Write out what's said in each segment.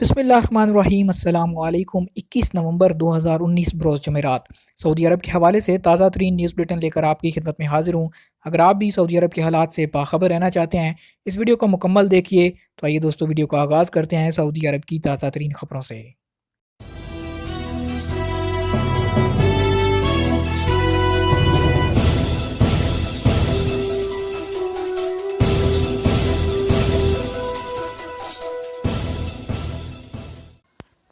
بسم اللہ الرحمن الرحیم۔ السلام علیکم۔ 21 نومبر 2019 بروز جمعرات سعودی عرب کے حوالے سے تازہ ترین نیوز بلیٹن لے کر آپ کی خدمت میں حاضر ہوں۔ اگر آپ بھی سعودی عرب کے حالات سے باخبر رہنا چاہتے ہیں اس ویڈیو کو مکمل دیکھیے۔ تو آئیے دوستو ویڈیو کا آغاز کرتے ہیں سعودی عرب کی تازہ ترین خبروں سے۔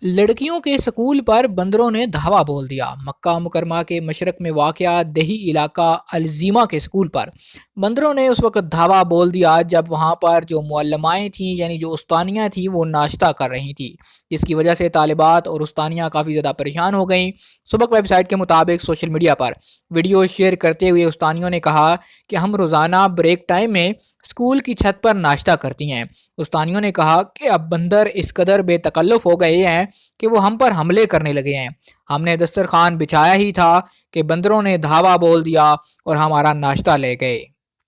لڑکیوں کے سکول پر بندروں نے دھاوا بول دیا۔ مکہ مکرمہ کے مشرق میں واقع دیہی علاقہ الزیمہ کے سکول پر بندروں نے اس وقت دھاوا بول دیا جب وہاں پر جو معلمائیں تھیں یعنی جو استانیاں تھیں وہ ناشتہ کر رہی تھیں، جس کی وجہ سے طالبات اور استانیاں کافی زیادہ پریشان ہو گئیں۔ سبق ویب سائٹ کے مطابق سوشل میڈیا پر ویڈیو شیئر کرتے ہوئے استانیوں نے کہا کہ ہم روزانہ بریک ٹائم میں اسکول کی چھت پر ناشتہ کرتی ہیں۔ استانیوں نے کہا کہ اب بندر اس قدر بے تکلف ہو گئے ہیں کہ وہ ہم پر حملے کرنے لگے ہیں۔ ہم نے دسترخوان بچھایا ہی تھا کہ بندروں نے دھاوا بول دیا اور ہمارا ناشتہ لے گئے۔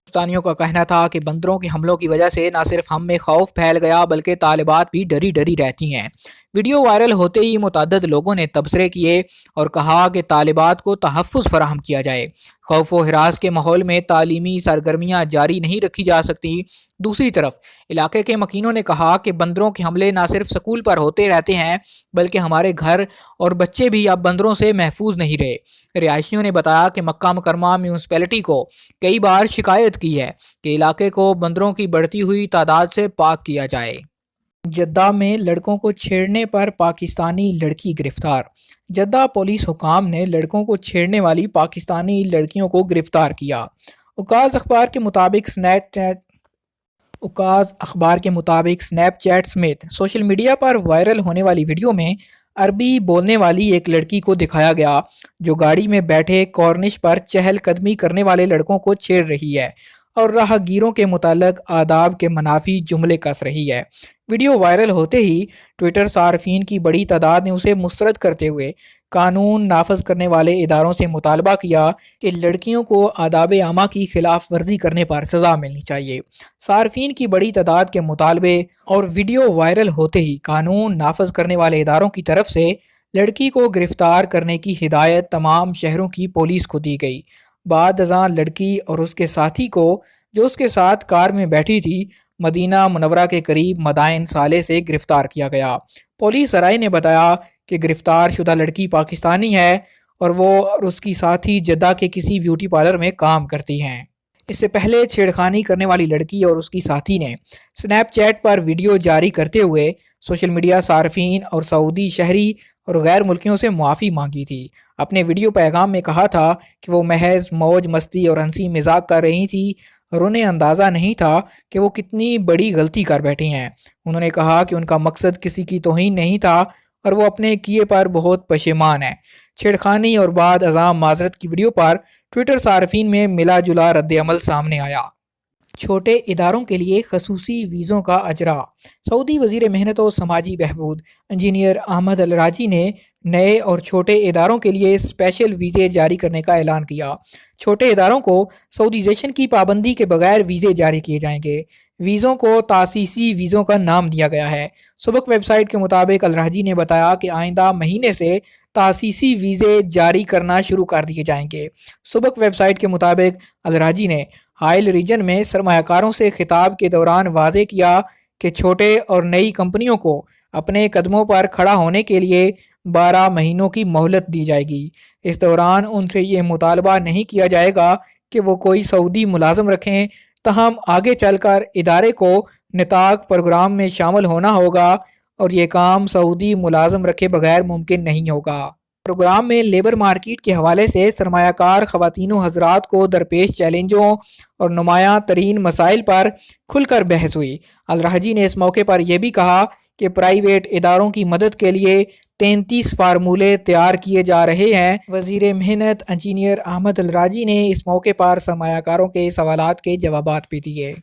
استانیوں کا کہنا تھا کہ بندروں کے حملوں کی وجہ سے نہ صرف ہم میں خوف پھیل گیا بلکہ طالبات بھی ڈری ڈری رہتی ہیں۔ ویڈیو وائرل ہوتے ہی متعدد لوگوں نے تبصرے کیے اور کہا کہ طالبات کو تحفظ فراہم کیا جائے۔ خوف و ہراس کے ماحول میں تعلیمی سرگرمیاں جاری نہیں رکھی جا سکتی۔ دوسری طرف علاقے کے مکینوں نے کہا کہ بندروں کے حملے نہ صرف سکول پر ہوتے رہتے ہیں بلکہ ہمارے گھر اور بچے بھی اب بندروں سے محفوظ نہیں رہے۔ رہائشیوں نے بتایا کہ مکہ مکرمہ میونسپلٹی کو کئی بار شکایت کی ہے کہ علاقے کو بندروں کی بڑھتی ہوئی تعداد سے پاک کیا جائے۔ جدہ میں لڑکوں کو چھیڑنے پر پاکستانی لڑکی گرفتار۔ جدہ پولیس حکام نے لڑکوں کو چھیڑنے والی پاکستانی لڑکیوں کو گرفتار کیا۔ اوکاز اخبار کے مطابق سنیپ چیٹ سمیت سوشل میڈیا پر وائرل ہونے والی ویڈیو میں عربی بولنے والی ایک لڑکی کو دکھایا گیا جو گاڑی میں بیٹھے کارنش پر چہل قدمی کرنے والے لڑکوں کو چھیڑ رہی ہے اور راہگیروں کے متعلق آداب کے منافی جملے کس رہی ہے۔ ویڈیو وائرل ہوتے ہی ٹویٹر صارفین کی بڑی تعداد نے اسے مسترد کرتے ہوئے قانون نافذ کرنے والے اداروں سے مطالبہ کیا کہ لڑکیوں کو آداب عامہ کی خلاف ورزی کرنے پر سزا ملنی چاہیے۔ صارفین کی بڑی تعداد کے مطالبے اور ویڈیو وائرل ہوتے ہی قانون نافذ کرنے والے اداروں کی طرف سے لڑکی کو گرفتار کرنے کی ہدایت تمام شہروں کی پولیس کو دی گئی۔ بعد ازاں لڑکی اور اس کے ساتھی کو جو اس کے ساتھ کار میں بیٹھی تھی مدینہ منورہ کے قریب مدائن صالح سے گرفتار کیا گیا۔ پولیس ذرائع نے بتایا کہ گرفتار شدہ لڑکی پاکستانی ہے اور وہ اور اس کی ساتھی جدہ کے کسی بیوٹی پارلر میں کام کرتی ہیں۔ اس سے پہلے چھیڑخانی کرنے والی لڑکی اور اس کی ساتھی نے سنیپ چیٹ پر ویڈیو جاری کرتے ہوئے سوشل میڈیا صارفین اور سعودی شہری اور غیر ملکیوں سے معافی مانگی تھی۔ اپنے ویڈیو پیغام میں کہا تھا کہ وہ محض موج مستی اور ہنسی مذاق کر رہی تھی اور انہیں اندازہ نہیں تھا کہ وہ کتنی بڑی غلطی کر بیٹھی ہیں۔ انہوں نے کہا کہ ان کا مقصد کسی کی توہین نہیں تھا اور وہ اپنے کیے پر بہت پشیمان ہیں۔ چھیڑخانی اور بعد ازاں معذرت کی ویڈیو پر ٹویٹر صارفین میں ملا جلا رد عمل سامنے آیا۔ چھوٹے اداروں کے لیے خصوصی ویزوں کا اجرا۔ سعودی وزیر محنت و سماجی بہبود انجینئر احمد الراجی نے نئے اور چھوٹے اداروں کے لیے اسپیشل ویزے جاری کرنے کا اعلان کیا۔ چھوٹے اداروں کو سعودیزیشن کی پابندی کے بغیر ویزے جاری کیے جائیں گے۔ ویزوں کو تاسیسی ویزوں کا نام دیا گیا ہے۔ سبق ویب سائٹ کے مطابق الراجی نے بتایا کہ آئندہ مہینے سے تاسیسی ویزے جاری کرنا شروع کر دیے جائیں گے۔ سبق ویب سائٹ کے مطابق الراجی نے ہائل ریجن میں سرمایہ کاروں سے خطاب کے دوران واضح کیا کہ چھوٹے اور نئی کمپنیوں کو اپنے قدموں پر کھڑا ہونے کے لیے 12 مہینوں کی مہلت دی جائے گی۔ اس دوران ان سے یہ مطالبہ نہیں کیا جائے گا کہ وہ کوئی سعودی ملازم رکھیں، تاہم آگے چل کر ادارے کو نطاق پروگرام میں شامل ہونا ہوگا اور یہ کام سعودی ملازم رکھے بغیر ممکن نہیں ہوگا۔ پروگرام میں لیبر مارکیٹ کے حوالے سے سرمایہ کار خواتین و حضرات کو درپیش چیلنجوں اور نمایاں ترین مسائل پر کھل کر بحث ہوئی۔ الراجی نے اس موقع پر یہ بھی کہا کہ پرائیویٹ اداروں کی مدد کے لیے 33 فارمولے تیار کیے جا رہے ہیں۔ وزیر محنت انجینئر احمد الراجی نے اس موقع پر سرمایہ کاروں کے سوالات کے جوابات بھی دیے۔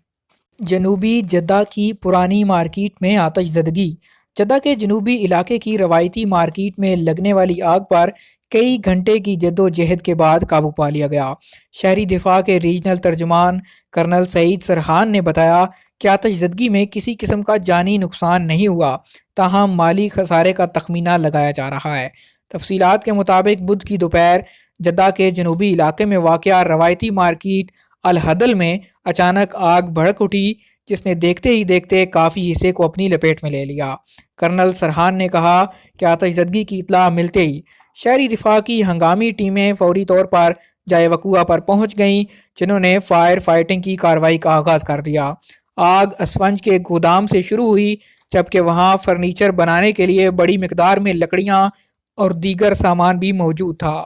جنوبی جدہ کی پرانی مارکیٹ میں آتش زدگی۔ جدہ کے جنوبی علاقے کی روایتی مارکیٹ میں لگنے والی آگ پر کئی گھنٹے کی جد و جہد کے بعد قابو پا لیا گیا۔ شہری دفاع کے ریجنل ترجمان کرنل سعید سرحان نے بتایا کہ آتش زدگی میں کسی قسم کا جانی نقصان نہیں ہوا، تاہم مالی خسارے کا تخمینہ لگایا جا رہا ہے۔ تفصیلات کے مطابق بدھ کی دوپہر جدہ کے جنوبی علاقے میں واقع روایتی مارکیٹ الہدل میں اچانک آگ بھڑک اٹھی، جس نے دیکھتے ہی دیکھتے کافی حصے کو اپنی لپیٹ میں لے لیا۔ کرنل سرحان نے کہا کہ آتش زدگی کی اطلاع ملتے ہی شہری دفاع کی ہنگامی ٹیمیں فوری طور پر جائے وقوع پر پہنچ گئیں، جنہوں نے فائر فائٹنگ کی کارروائی کا آغاز کر دیا۔ آگ اسفنج کے گودام سے شروع ہوئی، جبکہ وہاں فرنیچر بنانے کے لیے بڑی مقدار میں لکڑیاں اور دیگر سامان بھی موجود تھا۔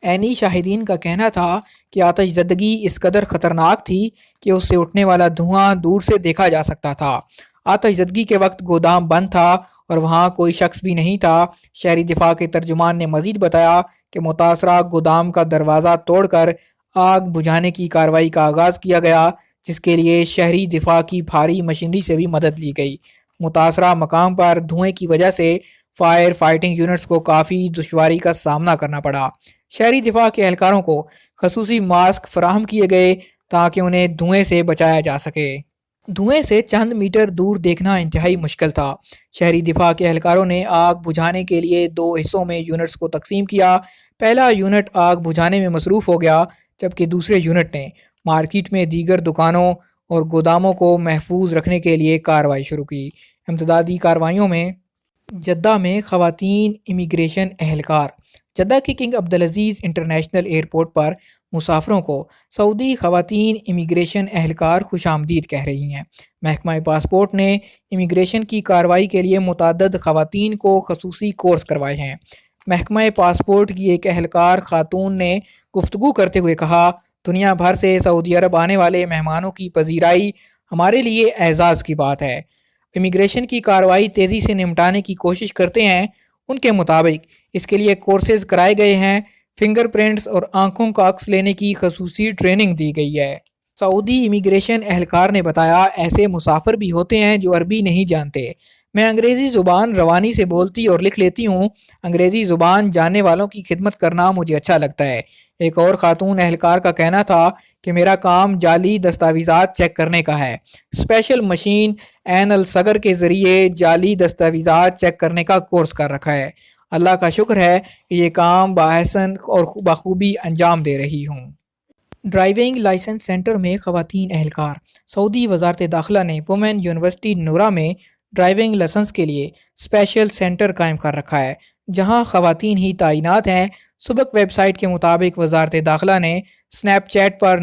عینی شاہدین کا کہنا تھا کہ آتش زدگی اس قدر خطرناک تھی کہ اس سے اٹھنے والا دھواں دور سے دیکھا جا سکتا تھا۔ آتش زدگی کے وقت گودام بند تھا اور وہاں کوئی شخص بھی نہیں تھا۔ شہری دفاع کے ترجمان نے مزید بتایا کہ متاثرہ گودام کا دروازہ توڑ کر آگ بجھانے کی کارروائی کا آغاز کیا گیا، جس کے لیے شہری دفاع کی بھاری مشینری سے بھی مدد لی گئی۔ متاثرہ مقام پر دھوئیں کی وجہ سے فائر فائٹنگ یونٹس کو کافی دشواری کا سامنا کرنا پڑا۔ شہری دفاع کے اہلکاروں کو خصوصی ماسک فراہم کیے گئے تاکہ انہیں دھوئیں سے بچایا جا سکے۔ دھوئیں سے چند میٹر دور دیکھنا انتہائی مشکل تھا۔ شہری دفاع کے اہلکاروں نے آگ بجھانے کے لیے 2 حصوں میں یونٹس کو تقسیم کیا۔ پہلا یونٹ آگ بجھانے میں مصروف ہو گیا، جبکہ دوسرے یونٹ نے مارکیٹ میں دیگر دکانوں اور گوداموں کو محفوظ رکھنے کے لیے کارروائی شروع کی۔ امدادی کارروائیوں میں جدہ میں خواتین امیگریشن اہلکار۔ جدہ کے کنگ عبدالعزیز انٹرنیشنل ایئرپورٹ پر مسافروں کو سعودی خواتین امیگریشن اہلکار خوش آمدید کہہ رہی ہیں۔ محکمہ پاسپورٹ نے امیگریشن کی کارروائی کے لیے متعدد خواتین کو خصوصی کورس کروائے ہیں۔ محکمہ پاسپورٹ کی ایک اہلکار خاتون نے گفتگو کرتے ہوئے کہا، دنیا بھر سے سعودی عرب آنے والے مہمانوں کی پذیرائی ہمارے لیے اعزاز کی بات ہے۔ امیگریشن کی کارروائی تیزی سے نمٹانے کی کوشش کرتے ہیں۔ ان کے مطابق اس کے لیے کورسز کرائے گئے ہیں۔ فنگر پرنٹس اور آنکھوں کا عکس لینے کی خصوصی ٹریننگ دی گئی ہے۔ سعودی امیگریشن اہلکار نے بتایا، ایسے مسافر بھی ہوتے ہیں جو عربی نہیں جانتے۔ میں انگریزی زبان روانی سے بولتی اور لکھ لیتی ہوں۔ انگریزی زبان جاننے والوں کی خدمت کرنا مجھے اچھا لگتا ہے۔ ایک اور خاتون اہلکار کا کہنا تھا کہ میرا کام جعلی دستاویزات چیک کرنے کا ہے۔ اسپیشل مشین عین الصقر کے ذریعے جعلی دستاویزات چیک کرنے کا کورس کر رکھا ہے۔ اللہ کا شکر ہے کہ یہ کام باحسن اور بخوبی انجام دے رہی ہوں۔ ڈرائیونگ لائسنس سینٹر میں خواتین اہلکار۔ سعودی وزارت داخلہ نے وومن یونیورسٹی نورا میں ڈرائیونگ لائسنس کے لیے اسپیشل سینٹر قائم کر رکھا ہے، جہاں خواتین ہی تعینات ہیں۔ سبق ویب سائٹ کے مطابق وزارت داخلہ نے سنیپ چیٹ پر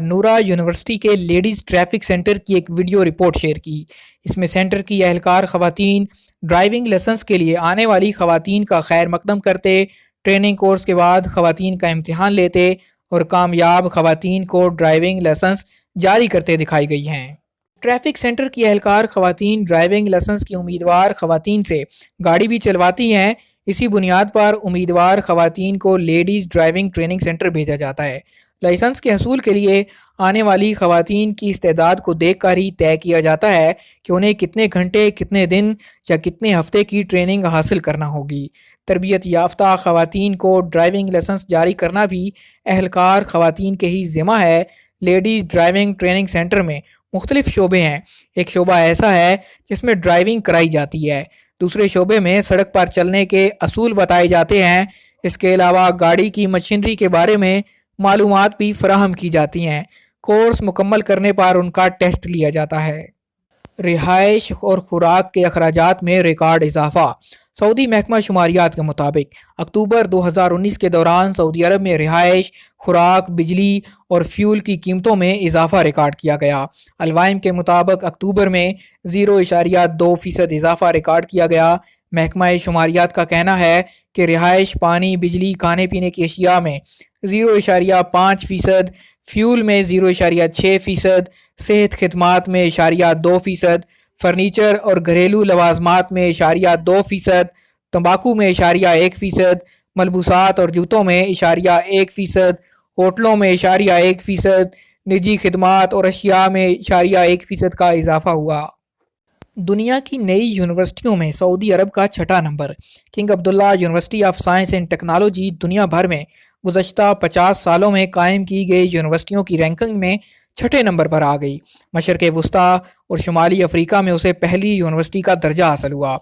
نورا یونیورسٹی کے لیڈیز ٹریفک سینٹر کی ایک ویڈیو رپورٹ شیئر کی۔ اس میں سینٹر کی اہلکار خواتین ڈرائیونگ لائسنس کے لیے آنے والی خواتین کا خیر مقدم کرتے، ٹریننگ کورس کے بعد خواتین کا امتحان لیتے اور کامیاب خواتین کو ڈرائیونگ لائسنس جاری کرتے دکھائی گئی ہیں۔ ٹریفک سینٹر کی اہلکار خواتین ڈرائیونگ لائسنس کی امیدوار خواتین سے گاڑی بھی چلواتی ہیں۔ اسی بنیاد پر امیدوار خواتین کو لیڈیز ڈرائیونگ ٹریننگ سینٹر بھیجا جاتا ہے۔ لائسنس کے حصول کے لیے آنے والی خواتین کی استعداد کو دیکھ کر ہی طے کیا جاتا ہے کہ انہیں کتنے گھنٹے، کتنے دن یا کتنے ہفتے کی ٹریننگ حاصل کرنا ہوگی۔ تربیت یافتہ خواتین کو ڈرائیونگ لائسنس جاری کرنا بھی اہلکار خواتین کے ہی ذمہ ہے۔ لیڈیز ڈرائیونگ ٹریننگ سینٹر میں مختلف شعبے ہیں۔ ایک شعبہ ایسا ہے جس میں ڈرائیونگ کرائی جاتی ہے، دوسرے شعبے میں سڑک پر چلنے کے اصول بتائے جاتے ہیں۔ اس کے علاوہ گاڑی کی مشینری کے بارے میں معلومات بھی فراہم کی جاتی ہیں۔ کورس مکمل کرنے پر ان کا ٹیسٹ لیا جاتا ہے۔ رہائش اور خوراک کے اخراجات میں ریکارڈ اضافہ۔ سعودی محکمہ شماریات کے مطابق اکتوبر 2019 کے دوران سعودی عرب میں رہائش، خوراک، بجلی اور فیول کی قیمتوں میں اضافہ ریکارڈ کیا گیا۔ الوائم کے مطابق اکتوبر میں 0.2% اضافہ ریکارڈ کیا گیا۔ محکمہ شماریات کا کہنا ہے کہ رہائش، پانی، بجلی، کھانے پینے کی اشیاء میں 0.5%، فیول میں 0.6%، صحت خدمات میں 0.2%، فرنیچر اور گھریلو لوازمات میں 0.2%، تمباکو میں 0.1%، ملبوسات اور جوتوں میں 0.1%، ہوٹلوں میں 0.1%، نجی خدمات اور اشیاء میں 0.1% کا اضافہ ہوا۔ دنیا کی نئی یونیورسٹیوں میں سعودی عرب کا 6واں نمبر۔ King Abdullah University of Science and Technology دنیا بھر میں گزشتہ 50 سالوں میں قائم کی گئی یونیورسٹیوں کی رینکنگ میں 6 نمبر پر آ گئی۔ مشرق وسطیٰ اور شمالی افریقہ میں اسے پہلی یونیورسٹی کا درجہ حاصل ہوا۔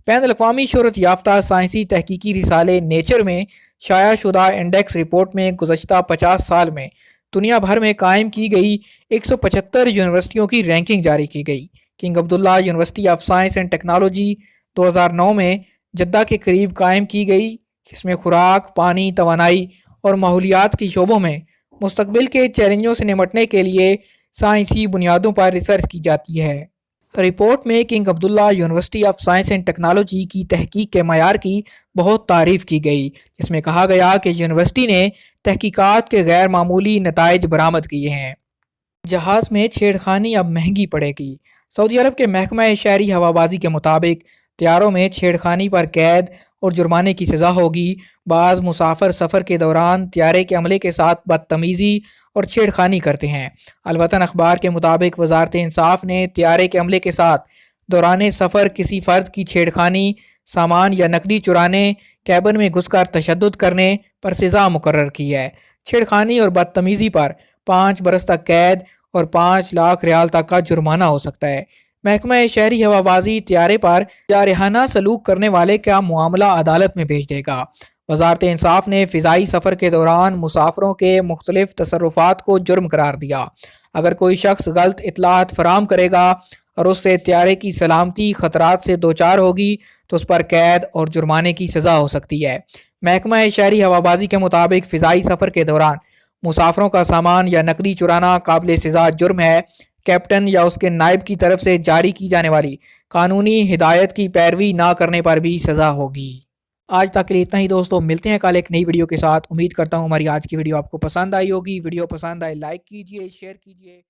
بین الاقوامی شہرت یافتہ سائنسی تحقیقی رسالے نیچر میں شائع شدہ انڈیکس رپورٹ میں گزشتہ 50 سال میں دنیا بھر میں قائم کی گئی 175 یونیورسٹیوں کی رینکنگ جاری کی گئی۔ King Abdullah University of Science and technology 2009 میں جدہ کے قریب قائم کی گئی، جس میں خوراک، پانی، توانائی اور ماحولیات کی شعبوں میں مستقبل کے چیلنجوں سے نمٹنے کے لیے سائنسی بنیادوں پر ریسرچ کی جاتی ہے۔ رپورٹ میں king Abdullah University of Science and technology کی تحقیق کے معیار کی بہت تعریف کی گئی، جس میں کہا گیا کہ یونیورسٹی نے تحقیقات کے غیر معمولی نتائج برآمد کیے ہیں۔ جہاز میں چھیڑخانی اب مہنگی پڑے گی۔ سعودی عرب کے محکمہ شہری ہوابازی کے مطابق طیاروں میں چھیڑخانی پر قید اور جرمانے کی سزا ہوگی۔ بعض مسافر سفر کے دوران طیارے کے عملے کے ساتھ بدتمیزی اور چھیڑخانی کرتے ہیں۔ الوطن اخبار کے مطابق وزارت انصاف نے طیارے کے عملے کے ساتھ دوران سفر کسی فرد کی چھیڑخانی، سامان یا نقدی چرانے، کیبن میں گھس کر تشدد کرنے پر سزا مقرر کی ہے۔ چھیڑخانی اور بدتمیزی پر 5 برس تک قید اور 5 لاکھ ریال تک کا جرمانہ ہو سکتا ہے۔ محکمہ شہری ہوابازی طیارے پر جارحانہ سلوک کرنے والے کا معاملہ عدالت میں بھیج دے گا۔ وزارت انصاف نے فضائی سفر کے دوران مسافروں کے مختلف تصرفات کو جرم قرار دیا۔ اگر کوئی شخص غلط اطلاعات فراہم کرے گا اور اس سے طیارے کی سلامتی خطرات سے دوچار ہوگی تو اس پر قید اور جرمانے کی سزا ہو سکتی ہے۔ محکمہ شہری ہوابازی کے مطابق فضائی سفر کے دوران مسافروں کا سامان یا نقدی چرانا قابل سزا جرم ہے۔ کیپٹن یا اس کے نائب کی طرف سے جاری کی جانے والی قانونی ہدایت کی پیروی نہ کرنے پر بھی سزا ہوگی۔ آج تک کے لیے اتنا ہی دوستو، ملتے ہیں کل ایک نئی ویڈیو کے ساتھ۔ امید کرتا ہوں ہماری آج کی ویڈیو آپ کو پسند آئی ہوگی۔ ویڈیو پسند آئے لائک کیجئے، شیئر کیجئے۔